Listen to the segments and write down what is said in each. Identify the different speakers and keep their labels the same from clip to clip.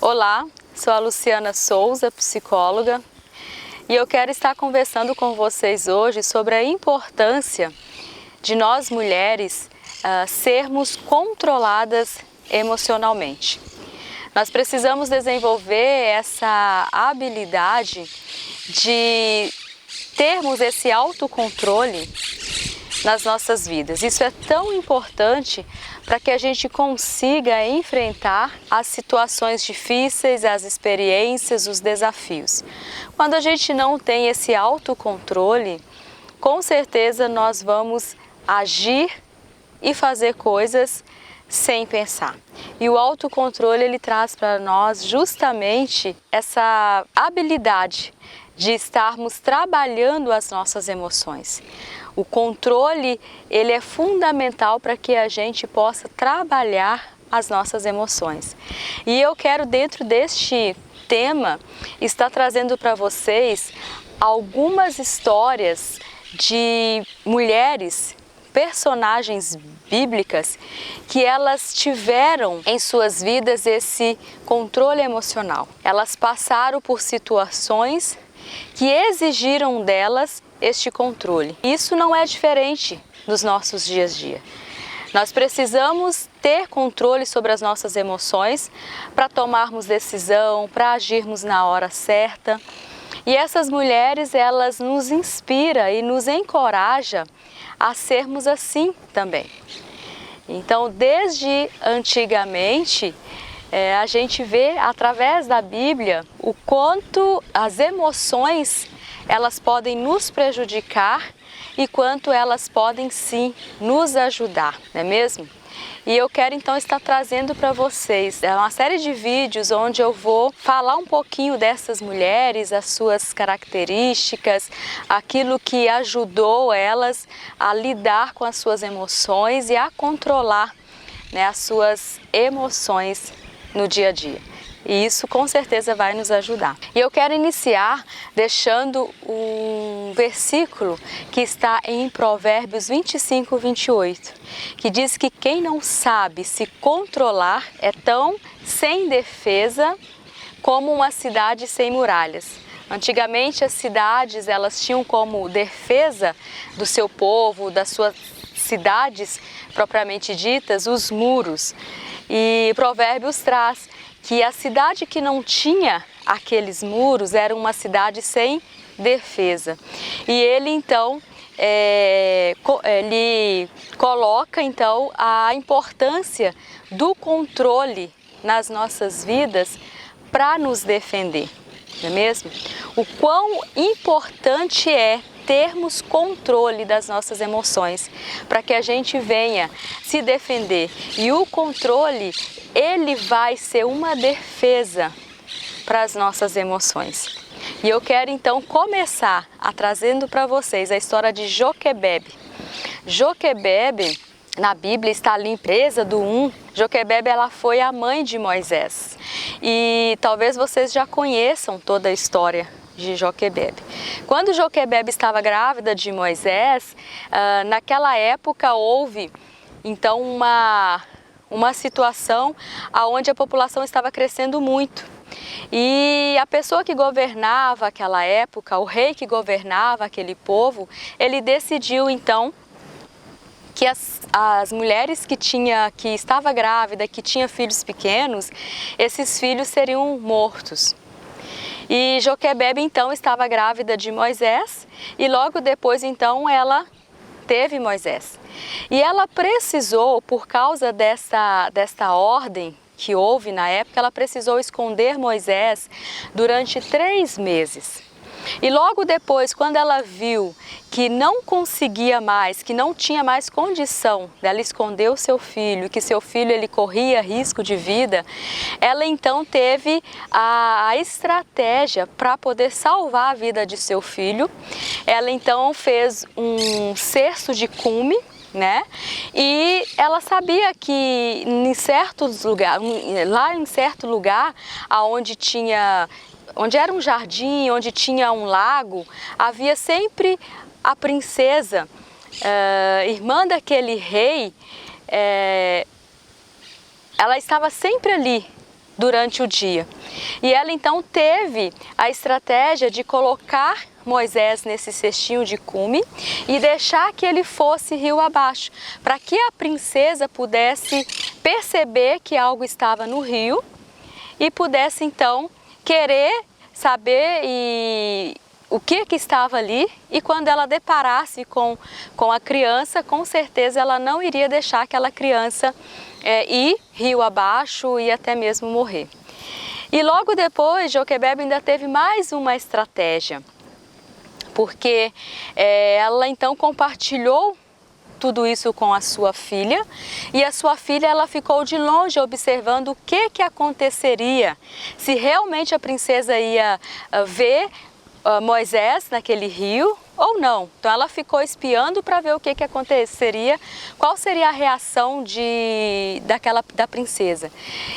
Speaker 1: Olá, sou a Luciana Souza, psicóloga, e eu quero estar conversando com vocês hoje sobre a importância de nós mulheres sermos controladas emocionalmente. Nós precisamos desenvolver essa habilidade de termos esse autocontrole nas nossas vidas. Isso é tão importante para que a gente consiga enfrentar as situações difíceis, as experiências, os desafios. Quando a gente não tem esse autocontrole, com certeza nós vamos agir e fazer coisas sem pensar. E o autocontrole ele traz para nós justamente essa habilidade de estarmos trabalhando as nossas emoções. O controle ele é fundamental para que a gente possa trabalhar as nossas emoções. E eu quero, dentro deste tema, estar trazendo para vocês algumas histórias de mulheres, personagens bíblicas, que elas tiveram em suas vidas esse controle emocional. Elas passaram por situações que exigiram delas este controle. Isso não é diferente dos nossos dias a dia. Nós precisamos ter controle sobre as nossas emoções para tomarmos decisão, para agirmos na hora certa. E essas mulheres, elas nos inspiram e nos encorajam a sermos assim também. Então, desde antigamente, a gente vê através da Bíblia o quanto as emoções elas podem nos prejudicar e quanto elas podem sim nos ajudar, não é mesmo? E eu quero então estar trazendo para vocês uma série de vídeos onde eu vou falar um pouquinho dessas mulheres, as suas características, aquilo que ajudou elas a lidar com as suas emoções e a controlar, né, as suas emoções no dia a dia. E isso com certeza vai nos ajudar. E eu quero iniciar deixando um versículo que está em Provérbios 25, 28, que diz que quem não sabe se controlar é tão sem defesa como uma cidade sem muralhas. Antigamente as cidades elas tinham como defesa do seu povo, das suas cidades propriamente ditas, os muros. E Provérbios traz que a cidade que não tinha aqueles muros era uma cidade sem defesa. E ele então ele coloca então a importância do controle nas nossas vidas para nos defender, não é mesmo? O quão importante é termos controle das nossas emoções para que a gente venha se defender. E o controle ele vai ser uma defesa para as nossas emoções. E eu quero então começar trazendo para vocês a história de Joquebede. Joquebede, na Bíblia está ali em Êxodo 1. Joquebede ela foi a mãe de Moisés. E talvez vocês já conheçam toda a história de Joquebede. Quando Joquebede estava grávida de Moisés, naquela época houve então uma situação onde a população estava crescendo muito. E a pessoa que governava aquela época, o rei que governava aquele povo, ele decidiu então que as mulheres que estava grávida, que tinha filhos pequenos, esses filhos seriam mortos. E Joquebede então estava grávida de Moisés e logo depois então ela teve Moisés. E ela precisou, por causa desta ordem que houve na época, ela precisou esconder Moisés durante 3 meses. E logo depois, quando ela viu que não conseguia mais, que não tinha mais condição dela esconder o seu filho, que seu filho ele corria risco de vida, ela então teve a estratégia para poder salvar a vida de seu filho. Ela então fez um cesto de cume, né? E ela sabia que em certos lugares, lá em certo lugar, onde era um jardim, onde tinha um lago, havia sempre a princesa, irmã daquele rei, ela estava sempre ali durante o dia. E ela então teve a estratégia de colocar Moisés nesse cestinho de cume e deixar que ele fosse rio abaixo, para que a princesa pudesse perceber que algo estava no rio e pudesse então querer saber o que estava ali, e quando ela deparasse com a criança, com certeza ela não iria deixar aquela criança ir rio abaixo e até mesmo morrer. E logo depois, Joquebebe ainda teve mais uma estratégia, porque ela então compartilhou tudo isso com a sua filha, e a sua filha ela ficou de longe observando o que aconteceria, se realmente a princesa ia ver Moisés naquele rio ou não. Então ela ficou espiando para ver o que aconteceria, qual seria a reação da princesa.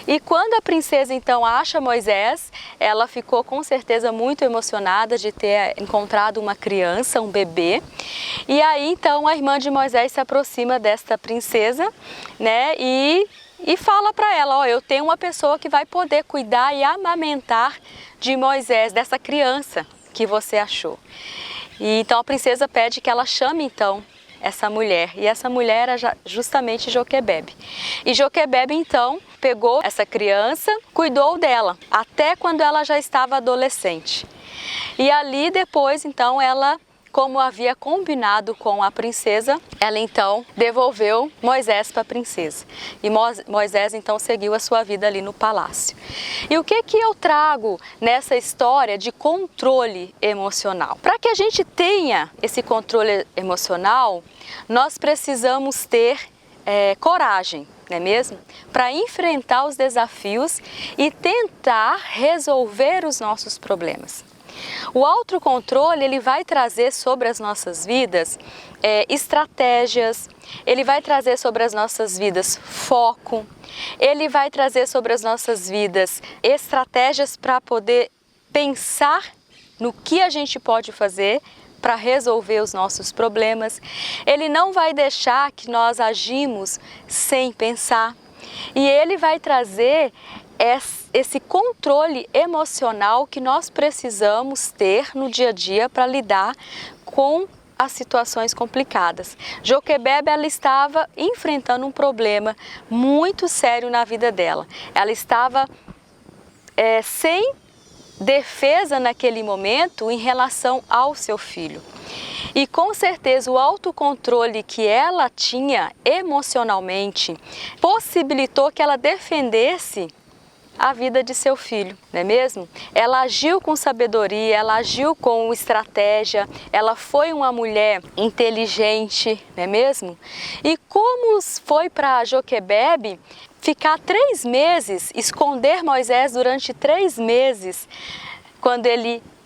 Speaker 1: E quando a princesa então acha Moisés, ela ficou com certeza muito emocionada de ter encontrado uma criança, um bebê. E aí então a irmã de Moisés se aproxima desta princesa, né, e fala para ela: ó, eu tenho uma pessoa que vai poder cuidar e amamentar de Moisés, dessa criança que você achou. E então a princesa pede que ela chame então essa mulher, e essa mulher era justamente Joquebebe. E Joquebebe então pegou essa criança, cuidou dela, até quando ela já estava adolescente. E ali depois então ela, como havia combinado com a princesa, ela então devolveu Moisés para a princesa. E Moisés então seguiu a sua vida ali no palácio. E o que eu trago nessa história de controle emocional? Para que a gente tenha esse controle emocional, nós precisamos ter coragem, não é mesmo? Para enfrentar os desafios e tentar resolver os nossos problemas. O autocontrole, ele vai trazer sobre as nossas vidas estratégias, ele vai trazer sobre as nossas vidas foco, ele vai trazer sobre as nossas vidas estratégias para poder pensar no que a gente pode fazer para resolver os nossos problemas. Ele não vai deixar que nós agimos sem pensar, e ele vai trazer esse controle emocional que nós precisamos ter no dia a dia para lidar com as situações complicadas. Joquebebe, ela estava enfrentando um problema muito sério na vida dela. Ela estava sem defesa naquele momento em relação ao seu filho. E com certeza o autocontrole que ela tinha emocionalmente possibilitou que ela defendesse a vida de seu filho, não é mesmo? Ela agiu com sabedoria, ela agiu com estratégia, ela foi uma mulher inteligente, não é mesmo? E como foi para Joquebebe ficar 3 meses, esconder Moisés durante 3 meses,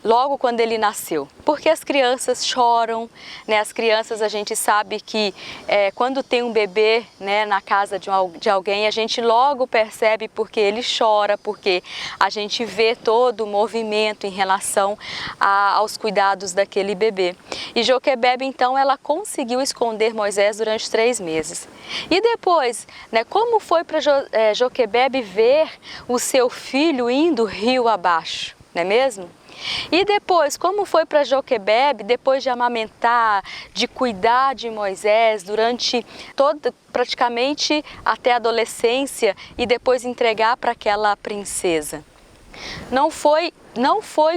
Speaker 1: logo quando ele nasceu? Porque as crianças choram, né? As crianças, a gente sabe que quando tem um bebê, né, na casa de alguém, a gente logo percebe porque ele chora, porque a gente vê todo o movimento em relação aos cuidados daquele bebê. E Joquebebe, então, ela conseguiu esconder Moisés durante 3 meses. E depois, né, como foi para Joquebebe ver o seu filho indo rio abaixo, não é mesmo? E depois, como foi para Joquebebe, depois de amamentar, de cuidar de Moisés durante praticamente até a adolescência, e depois entregar para aquela princesa? Não foi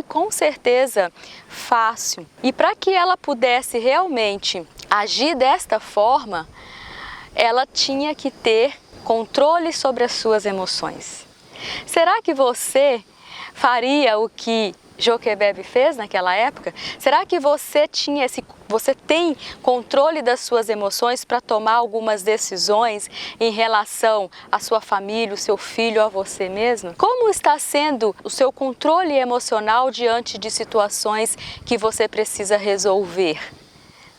Speaker 1: com certeza fácil. E para que ela pudesse realmente agir desta forma, ela tinha que ter controle sobre as suas emoções. Será que você faria o que Joquebebe fez naquela época? Será que você tem controle das suas emoções para tomar algumas decisões em relação à sua família, o seu filho, a você mesmo? Como está sendo o seu controle emocional diante de situações que você precisa resolver?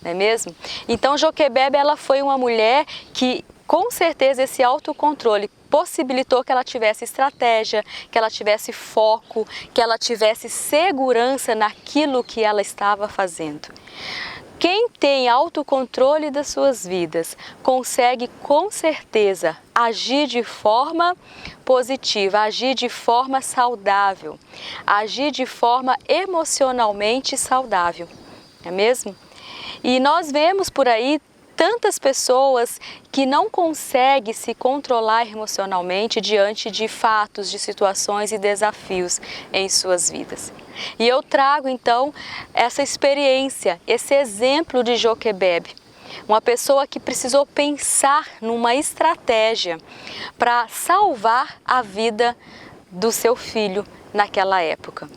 Speaker 1: Não é mesmo? Então Joquebebe, ela foi uma mulher que, com certeza, esse autocontrole possibilitou que ela tivesse estratégia, que ela tivesse foco, que ela tivesse segurança naquilo que ela estava fazendo. Quem tem autocontrole das suas vidas consegue com certeza agir de forma positiva, agir de forma saudável, agir de forma emocionalmente saudável, não é mesmo? E nós vemos por aí tantas pessoas que não conseguem se controlar emocionalmente diante de fatos, de situações e desafios em suas vidas. E eu trago então essa experiência, esse exemplo de Joquebede, uma pessoa que precisou pensar numa estratégia para salvar a vida do seu filho naquela época.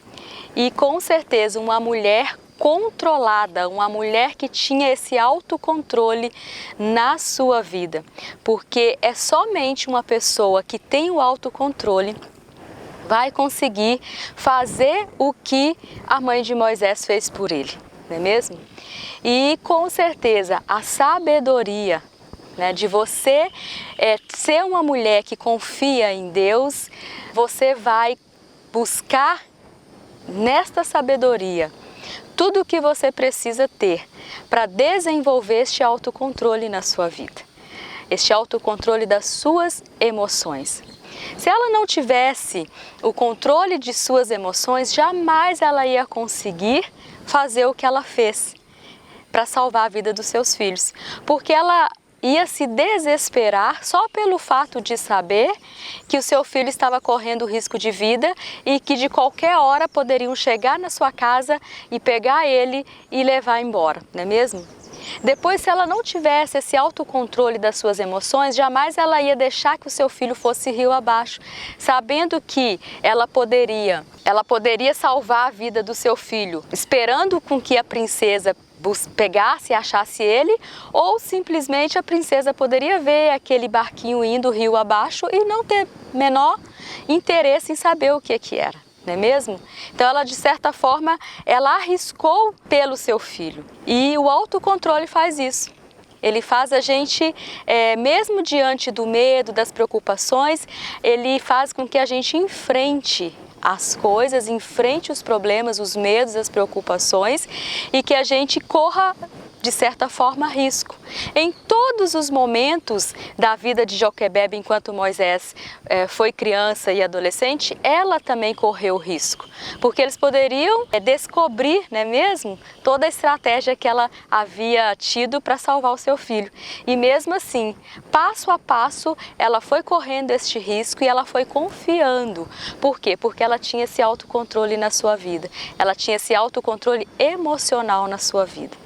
Speaker 1: E com certeza uma mulher controlada, uma mulher que tinha esse autocontrole na sua vida, porque é somente uma pessoa que tem o autocontrole vai conseguir fazer o que a mãe de Moisés fez por ele, não é mesmo? E com certeza a sabedoria, né, de você ser uma mulher que confia em Deus, você vai buscar nesta sabedoria tudo o que você precisa ter para desenvolver este autocontrole na sua vida, este autocontrole das suas emoções. Se ela não tivesse o controle de suas emoções, jamais ela ia conseguir fazer o que ela fez para salvar a vida dos seus filhos, porque ela ia se desesperar só pelo fato de saber que o seu filho estava correndo risco de vida e que de qualquer hora poderiam chegar na sua casa e pegar ele e levar embora, não é mesmo? Depois, se ela não tivesse esse autocontrole das suas emoções, jamais ela ia deixar que o seu filho fosse rio abaixo, sabendo que ela poderia salvar a vida do seu filho, esperando com que a princesa pegasse e achasse ele, ou simplesmente a princesa poderia ver aquele barquinho indo rio abaixo e não ter menor interesse em saber o que era, não é mesmo? Então ela, de certa forma, ela arriscou pelo seu filho. E o autocontrole faz isso. Ele faz a gente, mesmo diante do medo, das preocupações, ele faz com que a gente enfrente as coisas, enfrente os problemas, os medos, as preocupações e que a gente corra, de certa forma, risco. Em todos os momentos da vida de Joquebede, enquanto Moisés foi criança e adolescente, ela também correu risco, porque eles poderiam descobrir, não é mesmo, toda a estratégia que ela havia tido para salvar o seu filho. E mesmo assim, passo a passo, ela foi correndo este risco e ela foi confiando. Por quê? Porque ela tinha esse autocontrole na sua vida, ela tinha esse autocontrole emocional na sua vida.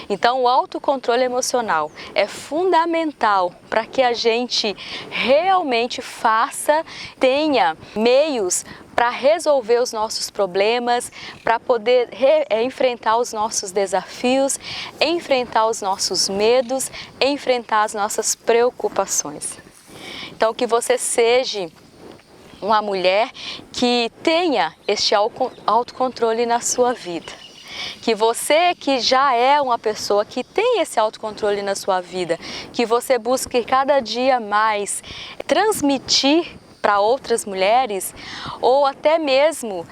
Speaker 1: Então, o autocontrole emocional é fundamental para que a gente realmente tenha meios para resolver os nossos problemas, para poder enfrentar os nossos desafios, enfrentar os nossos medos, enfrentar as nossas preocupações. Então, que você seja uma mulher que tenha este autocontrole na sua vida. Que você que já é uma pessoa que tem esse autocontrole na sua vida, que você busque cada dia mais transmitir para outras mulheres ou até mesmo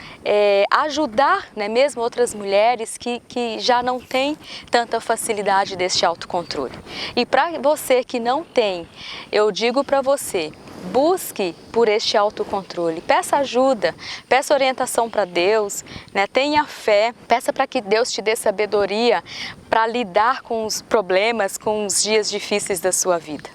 Speaker 1: ajudar, né, mesmo outras mulheres que já não têm tanta facilidade deste autocontrole. E para você que não tem, eu digo para você, busque por este autocontrole, peça ajuda, peça orientação para Deus, né? Tenha fé, peça para que Deus te dê sabedoria para lidar com os problemas, com os dias difíceis da sua vida.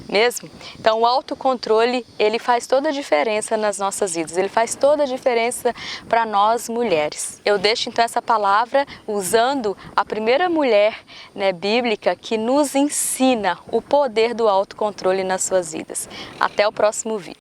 Speaker 1: Mesmo? Então o autocontrole, ele faz toda a diferença nas nossas vidas, ele faz toda a diferença para nós mulheres. Eu deixo então essa palavra usando a primeira mulher, né, bíblica que nos ensina o poder do autocontrole nas suas vidas. Até o próximo vídeo.